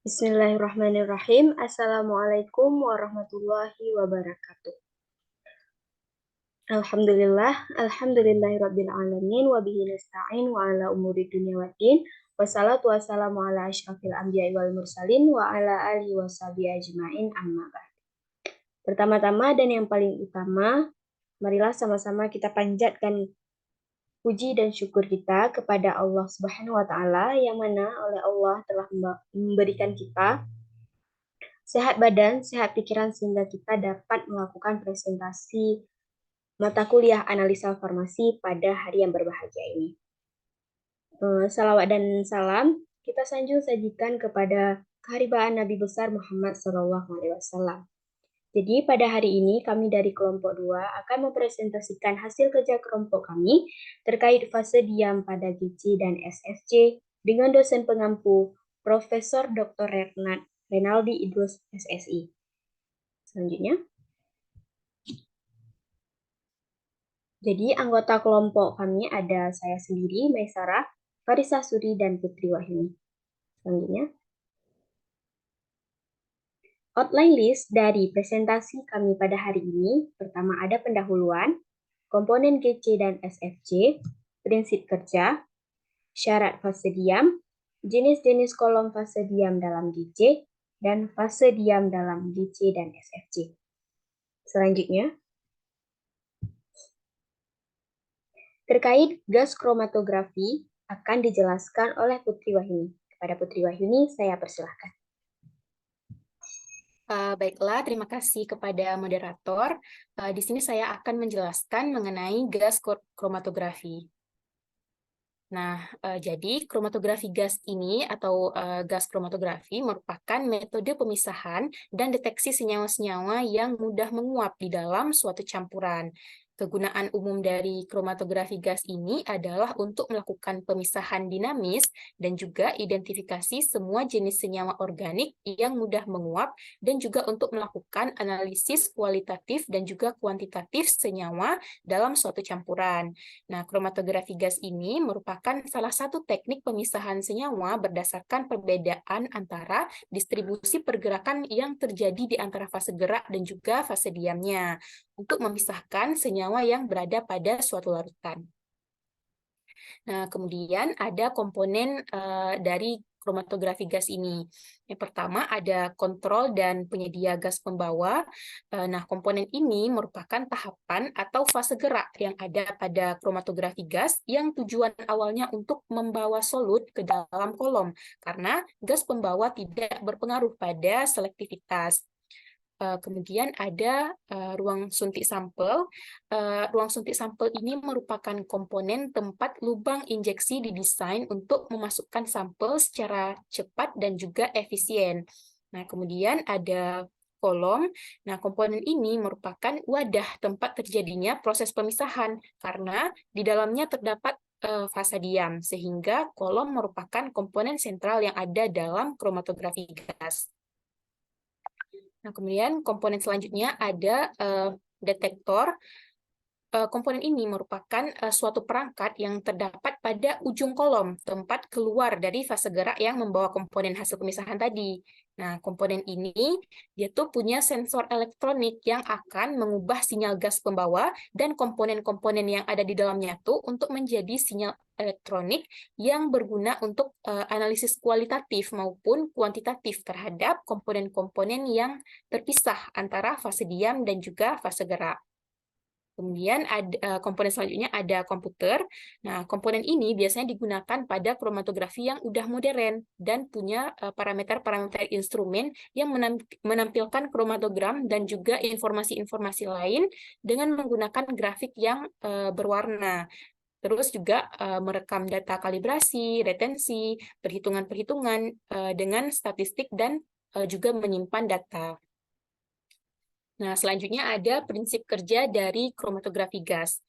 Bismillahirrahmanirrahim. Assalamualaikum warahmatullahi wabarakatuh. Alhamdulillahirabbil alamin wa bihi nasta'in wa ala umuri dunya waddin. Wassalatu wassalamu ala asyrafil anbiya'i wal mursalin wa ala alihi washabihi ajmain amma ba'd. Pertama-tama dan yang paling utama, marilah sama-sama kita panjatkan puji dan syukur kita kepada Allah Subhanahu wa taala yang mana oleh Allah telah memberikan kita sehat badan, sehat pikiran sehingga kita dapat melakukan presentasi mata kuliah analisa farmasi pada hari yang berbahagia ini. Salawat dan salam kita sanjung sajikan kepada keharibaan Nabi besar Muhammad SAW. Jadi pada hari ini kami dari kelompok 2 akan mempresentasikan hasil kerja kelompok kami terkait fase diam pada GC dan SFC dengan dosen pengampu Profesor Dr. Renaldi Idrus SSI. Selanjutnya. Jadi anggota kelompok kami ada saya sendiri, Maisarah, Farisa Suri, dan Putri Wahyuni. Selanjutnya. Outline list dari presentasi kami pada hari ini, pertama ada pendahuluan, komponen GC dan SFC, prinsip kerja, syarat fase diam, jenis-jenis kolom fase diam dalam GC, dan fase diam dalam GC dan SFC. Selanjutnya, terkait gas kromatografi akan dijelaskan oleh Putri Wahyuni. Kepada Putri Wahyuni, saya persilahkan. Baiklah, terima kasih kepada moderator. Di sini saya akan menjelaskan mengenai gas kromatografi. Nah, jadi kromatografi gas ini atau gas kromatografi merupakan metode pemisahan dan deteksi senyawa-senyawa yang mudah menguap di dalam suatu campuran. Kegunaan umum dari kromatografi gas ini adalah untuk melakukan pemisahan dinamis dan juga identifikasi semua jenis senyawa organik yang mudah menguap dan juga untuk melakukan analisis kualitatif dan juga kuantitatif senyawa dalam suatu campuran. Nah, kromatografi gas ini merupakan salah satu teknik pemisahan senyawa berdasarkan perbedaan antara distribusi pergerakan yang terjadi di antara fase gerak dan juga fase diamnya untuk memisahkan senyawa yang berada pada suatu larutan. Nah, kemudian ada komponen dari kromatografi gas ini. Yang pertama ada kontrol dan penyedia gas pembawa. Nah, komponen ini merupakan tahapan atau fase gerak yang ada pada kromatografi gas yang tujuan awalnya untuk membawa solut ke dalam kolom, karena gas pembawa tidak berpengaruh pada selektivitas. Kemudian ada ruang suntik sampel. Ruang suntik sampel ini merupakan komponen tempat lubang injeksi didesain untuk memasukkan sampel secara cepat dan juga efisien. Nah, kemudian ada kolom. Nah, komponen ini merupakan wadah tempat terjadinya proses pemisahan karena di dalamnya terdapat fasa diam, sehingga kolom merupakan komponen sentral yang ada dalam kromatografi gas. Nah, kemudian komponen selanjutnya ada detektor. Komponen ini merupakan suatu perangkat yang terdapat pada ujung kolom, tempat keluar dari fase gerak yang membawa komponen hasil pemisahan tadi. Nah, komponen ini dia tuh punya sensor elektronik yang akan mengubah sinyal gas pembawa dan komponen-komponen yang ada di dalamnya tuh untuk menjadi sinyal elektronik yang berguna untuk analisis kualitatif maupun kuantitatif terhadap komponen-komponen yang terpisah antara fase diam dan juga fase gerak. Kemudian ada komponen selanjutnya ada komputer. Nah, komponen ini biasanya digunakan pada kromatografi yang udah modern dan punya parameter-parameter instrumen yang menampilkan kromatogram dan juga informasi-informasi lain dengan menggunakan grafik yang berwarna. Terus juga merekam data kalibrasi, retensi, perhitungan-perhitungan dengan statistik dan juga menyimpan data. Nah, selanjutnya ada prinsip kerja dari kromatografi gas.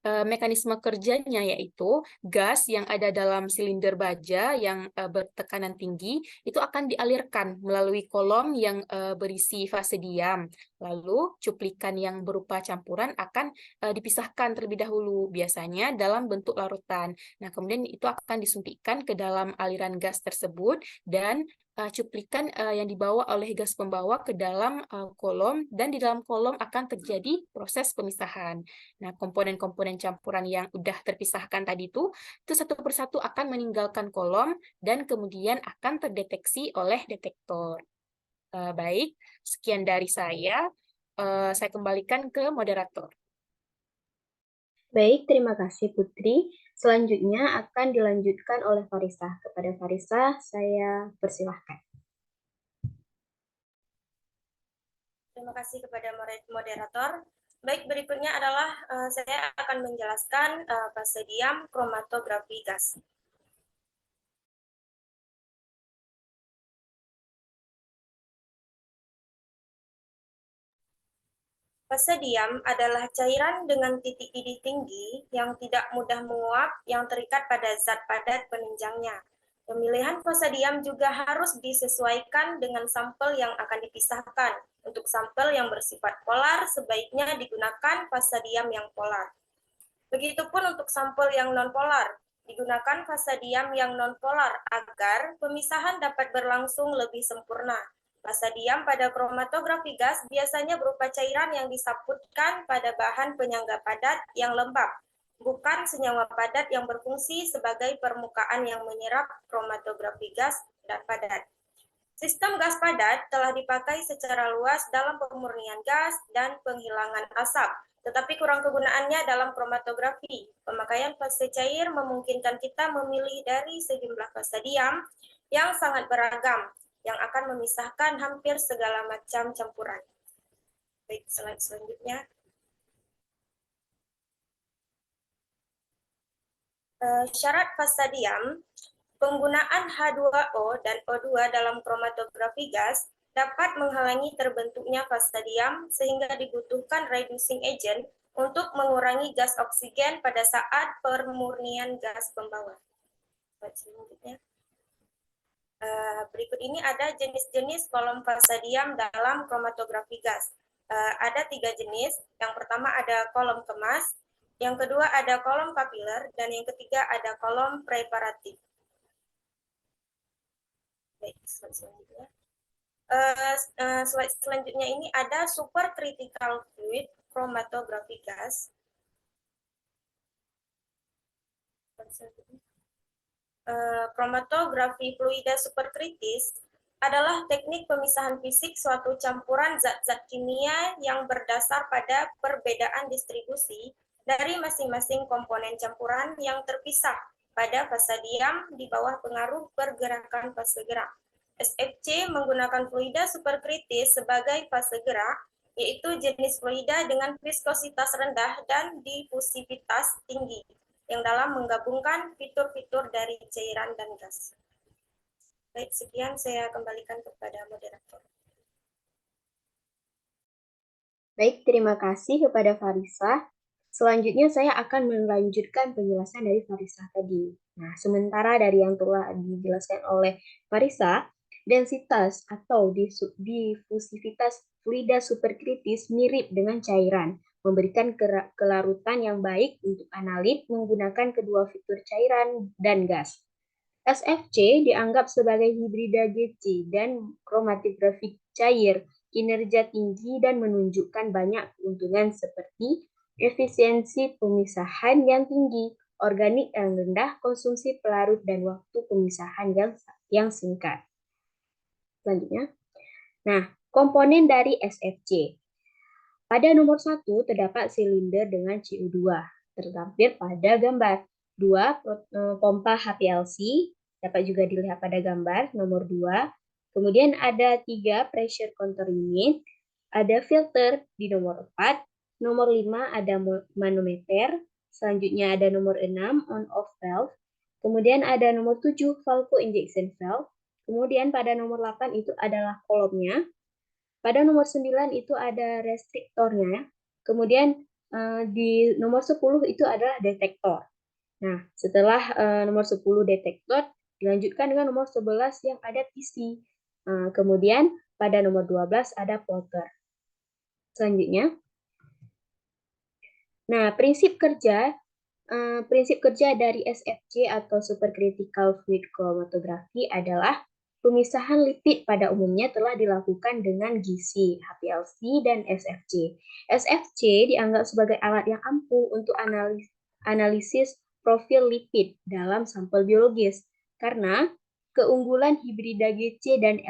Mekanisme kerjanya yaitu gas yang ada dalam silinder baja yang bertekanan tinggi itu akan dialirkan melalui kolom yang berisi fase diam. Lalu cuplikan yang berupa campuran akan dipisahkan terlebih dahulu, biasanya dalam bentuk larutan. Nah, kemudian itu akan disuntikkan ke dalam aliran gas tersebut dan cuplikan yang dibawa oleh gas pembawa ke dalam kolom, dan di dalam kolom akan terjadi proses pemisahan. Nah, komponen-komponen campuran yang udah terpisahkan tadi itu satu persatu akan meninggalkan kolom dan kemudian akan terdeteksi oleh detektor. Baik, sekian dari saya. Saya kembalikan ke moderator. Baik, terima kasih Putri. Selanjutnya akan dilanjutkan oleh Farisa. Kepada Farisa, saya persilahkan. Terima kasih kepada moderator. Baik, berikutnya adalah saya akan menjelaskan fase diam kromatografi gas. Fase diam adalah cairan dengan titik didih tinggi yang tidak mudah menguap yang terikat pada zat padat penunjangnya. Pemilihan fase diam juga harus disesuaikan dengan sampel yang akan dipisahkan. Untuk sampel yang bersifat polar, sebaiknya digunakan fase diam yang polar. Begitupun untuk sampel yang non-polar, digunakan fase diam yang non-polar agar pemisahan dapat berlangsung lebih sempurna. Fase diam pada kromatografi gas biasanya berupa cairan yang disaputkan pada bahan penyangga padat yang lembab, bukan senyawa padat yang berfungsi sebagai permukaan yang menyerap kromatografi gas dan padat. Sistem gas padat telah dipakai secara luas dalam pemurnian gas dan penghilangan asap, tetapi kurang kegunaannya dalam kromatografi. Pemakaian fase cair memungkinkan kita memilih dari sejumlah fase diam yang sangat beragam, yang akan memisahkan hampir segala macam campuran. Baik, slide selanjutnya. Syarat fase diam, penggunaan H2O dan O2 dalam kromatografi gas dapat menghalangi terbentuknya fase diam sehingga dibutuhkan reducing agent untuk mengurangi gas oksigen pada saat pemurnian gas pembawa. Selanjutnya. Berikut ini ada jenis-jenis kolom fase diam dalam kromatografi gas. Ada 3 jenis. Yang pertama ada kolom kemas, yang kedua ada kolom kapiler, dan yang ketiga ada kolom preparatif. Baik, slide selanjutnya. Slide selanjutnya ini ada supercritical fluid chromatography gas. Kromatografi fluida superkritis adalah teknik pemisahan fisik suatu campuran zat-zat kimia yang berdasar pada perbedaan distribusi dari masing-masing komponen campuran yang terpisah pada fase diam di bawah pengaruh pergerakan fase gerak. SFC menggunakan fluida superkritis sebagai fase gerak, yaitu jenis fluida dengan viskositas rendah dan difusivitas tinggi, yang dalam menggabungkan fitur-fitur dari cairan dan gas. Baik, sekian saya kembalikan kepada moderator. Baik, terima kasih kepada Farisa. Selanjutnya saya akan melanjutkan penjelasan dari Farisa tadi. Nah, sementara dari yang telah dijelaskan oleh Farisa, densitas atau difusivitas fluida superkritis mirip dengan cairan, memberikan kelarutan yang baik untuk analit menggunakan kedua fitur cairan dan gas. SFC dianggap sebagai hibrida GC dan kromatografi cair, kinerja tinggi dan menunjukkan banyak keuntungan seperti efisiensi pemisahan yang tinggi, organik yang rendah, konsumsi pelarut, dan waktu pemisahan yang singkat. Selanjutnya, nah, komponen dari SFC. Pada nomor 1 terdapat silinder dengan CO2, tertampil pada gambar. 2, pompa HPLC, dapat juga dilihat pada gambar nomor 2. Kemudian ada 3, pressure control unit, ada filter di nomor 4, nomor 5 ada manometer, selanjutnya ada nomor 6, on-off valve, kemudian ada nomor 7, valve injection valve, kemudian pada nomor 8 itu adalah kolomnya, pada nomor 9 itu ada restriktornya, kemudian di nomor 10 itu adalah detektor. Nah, setelah nomor 10 detektor, dilanjutkan dengan nomor 11 yang ada PC. Kemudian pada nomor 12 ada plotter. Selanjutnya, nah prinsip kerja dari SFC atau supercritical fluid chromatography adalah Pemisahan lipid pada umumnya telah dilakukan dengan gizi, HPLC, dan SFC. SFC dianggap sebagai alat yang ampuh untuk analisis profil lipid dalam sampel biologis karena keunggulan hibrida GC dan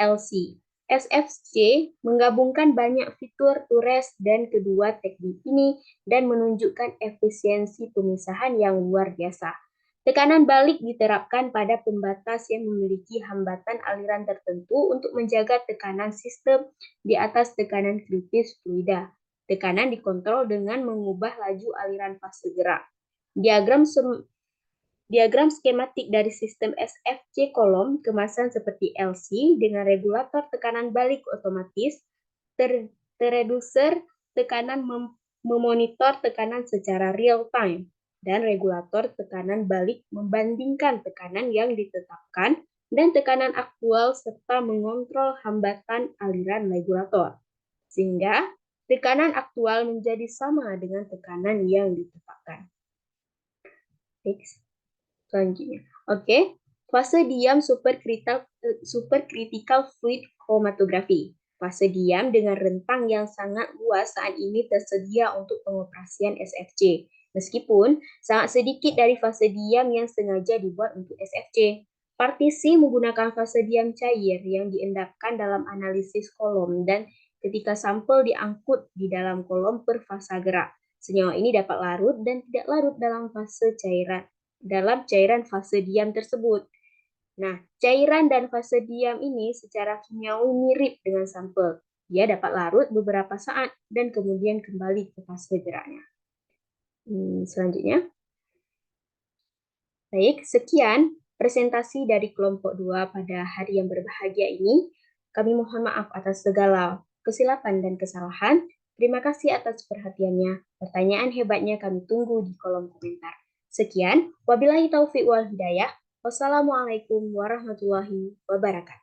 LC. SFC menggabungkan banyak fitur Tures dan kedua teknik ini dan menunjukkan efisiensi pemisahan yang luar biasa. Tekanan balik diterapkan pada pembatas yang memiliki hambatan aliran tertentu untuk menjaga tekanan sistem di atas tekanan kritis fluida. Tekanan dikontrol dengan mengubah laju aliran fase gerak. Diagram skematik dari sistem SFC kolom kemasan seperti LC dengan regulator tekanan balik otomatis, terreduser tekanan memonitor tekanan secara real time, dan regulator tekanan balik membandingkan tekanan yang ditetapkan dan tekanan aktual serta mengontrol hambatan aliran regulator. Sehingga tekanan aktual menjadi sama dengan tekanan yang ditetapkan. Next. Selanjutnya. Oke, fase diam supercritical fluid chromatography. Fase diam dengan rentang yang sangat luas saat ini tersedia untuk pengoperasian SFC. Meskipun sangat sedikit dari fase diam yang sengaja dibuat untuk SFC. Partisi menggunakan fase diam cair yang diendapkan dalam analisis kolom dan ketika sampel diangkut di dalam kolom per fasa gerak. Senyawa ini dapat larut dan tidak larut dalam cairan fase diam tersebut. Nah, cairan dan fase diam ini secara kimiawi mirip dengan sampel. Dia dapat larut beberapa saat dan kemudian kembali ke fase geraknya. Selanjutnya. Baik, sekian presentasi dari kelompok 2 pada hari yang berbahagia ini. Kami mohon maaf atas segala kesilapan dan kesalahan. Terima kasih atas perhatiannya. Pertanyaan hebatnya kami tunggu di kolom komentar. Sekian, wabillahi taufiq wal hidayah. Wassalamualaikum warahmatullahi wabarakatuh.